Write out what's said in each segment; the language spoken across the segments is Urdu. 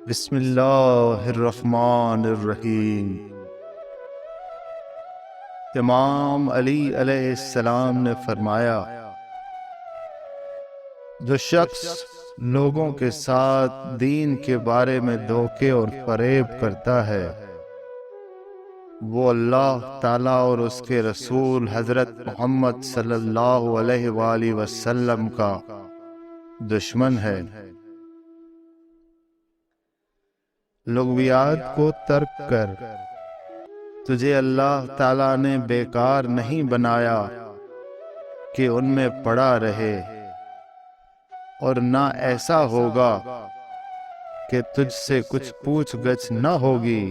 بسم اللہ الرحمن الرحیم۔ امام علی علیہ السلام نے فرمایا، جو شخص لوگوں کے ساتھ دین کے بارے میں دھوکے اور فریب کرتا ہے وہ اللہ تعالیٰ اور اس کے رسول حضرت محمد صلی اللہ علیہ وآلہ وسلم کا دشمن ہے۔ لغویات کو ترک کر، تجھے اللہ تعالیٰ نے بیکار نہیں بنایا کہ ان میں پڑا رہے، اور نہ ایسا ہوگا کہ تجھ سے کچھ پوچھ گچھ نہ ہوگی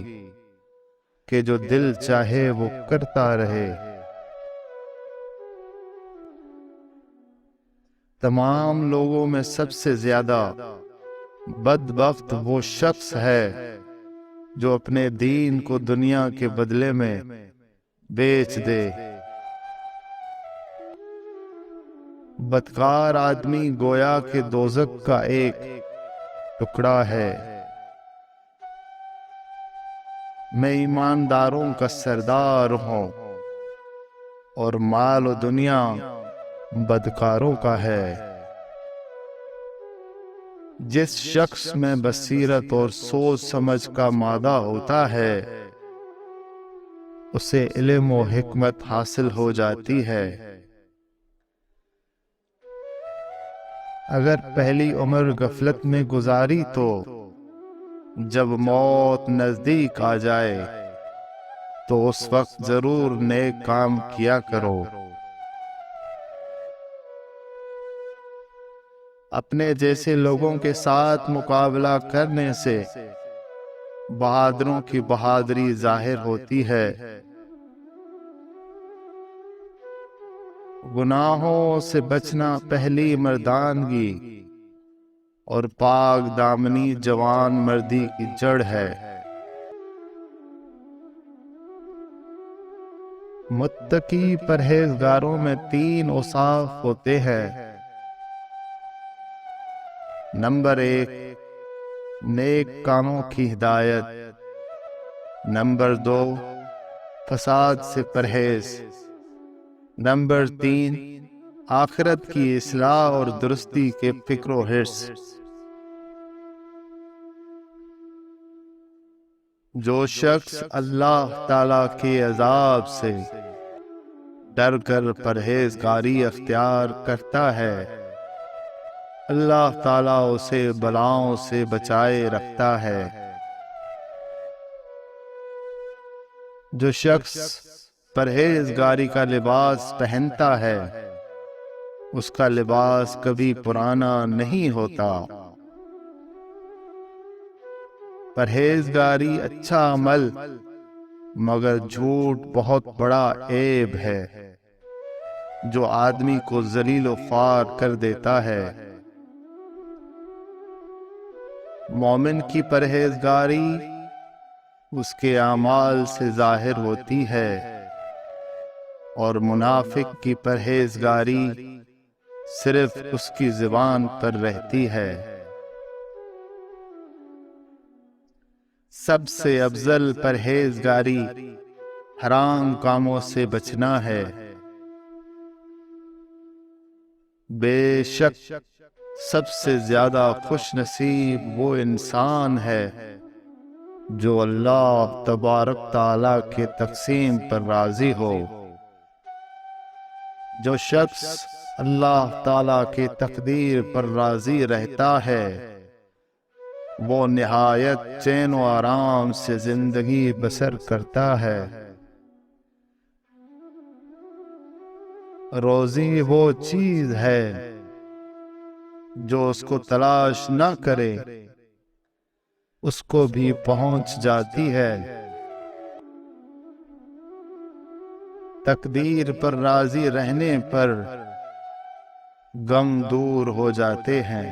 کہ جو دل چاہے وہ کرتا رہے۔ تمام لوگوں میں سب سے زیادہ بدبخت وہ شخص ہے جو اپنے دین کو دنیا کے بدلے میں بیچ دے۔ بدکار آدمی گویا کہ دوزخ کا ایک ٹکڑا ہے۔ میں ایمانداروں کا سردار ہوں اور مال و دنیا بدکاروں کا ہے۔ جس شخص میں بصیرت اور سوچ سمجھ کا مادہ ہوتا ہے اسے علم و حکمت حاصل ہو جاتی ہے۔ اگر پہلی عمر غفلت میں گزاری تو جب موت نزدیک آ جائے تو اس وقت ضرور نیک کام کیا کرو۔ اپنے جیسے لوگوں کے ساتھ مقابلہ کرنے سے بہادروں کی بہادری ظاہر ہوتی ہے۔ گناہوں سے بچنا پہلی مردانگی اور پاک دامنی جوان مردی کی جڑ ہے۔ متقی پرہیزگاروں میں 3 اوصاف ہوتے ہیں۔ نمبر 1، نیک کاموں کی ہدایت۔ نمبر 2، فساد سے پرہیز۔ نمبر 3، آخرت کی اصلاح اور درستی کے فکر و حرص۔ جو شخص اللہ تعالیٰ کے عذاب سے ڈر کر پرہیزگاری اختیار کرتا ہے اللہ تعالیٰ اسے بلاؤں سے بچائے رکھتا ہے۔ جو شخص پرہیزگاری کا لباس پہنتا ہے اس کا لباس کبھی پرانا نہیں ہوتا۔ پرہیزگاری اچھا عمل مگر جھوٹ بہت بڑا عیب ہے جو آدمی کو ذلیل و خوار کر دیتا ہے۔ مومن کی پرہیزگاری اس کے اعمال سے ظاہر ہوتی ہے اور منافق کی پرہیزگاری صرف اس کی زبان پر رہتی ہے۔ سب سے افضل پرہیزگاری حرام کاموں سے بچنا ہے۔ بے شک سب سے زیادہ خوش نصیب وہ انسان ہے جو اللہ تبارک تعالیٰ کے تقسیم پر راضی ہو۔ جو شخص اللہ تعالیٰ کی تقدیر پر راضی رہتا ہے وہ نہایت چین و آرام سے زندگی بسر کرتا ہے۔ روزی وہ چیز ہے جو اس کو تلاش نہ کرے اس کو بھی پہنچ جاتی ہے۔ تقدیر پر راضی رہنے پر غم دور ہو جاتے ہیں۔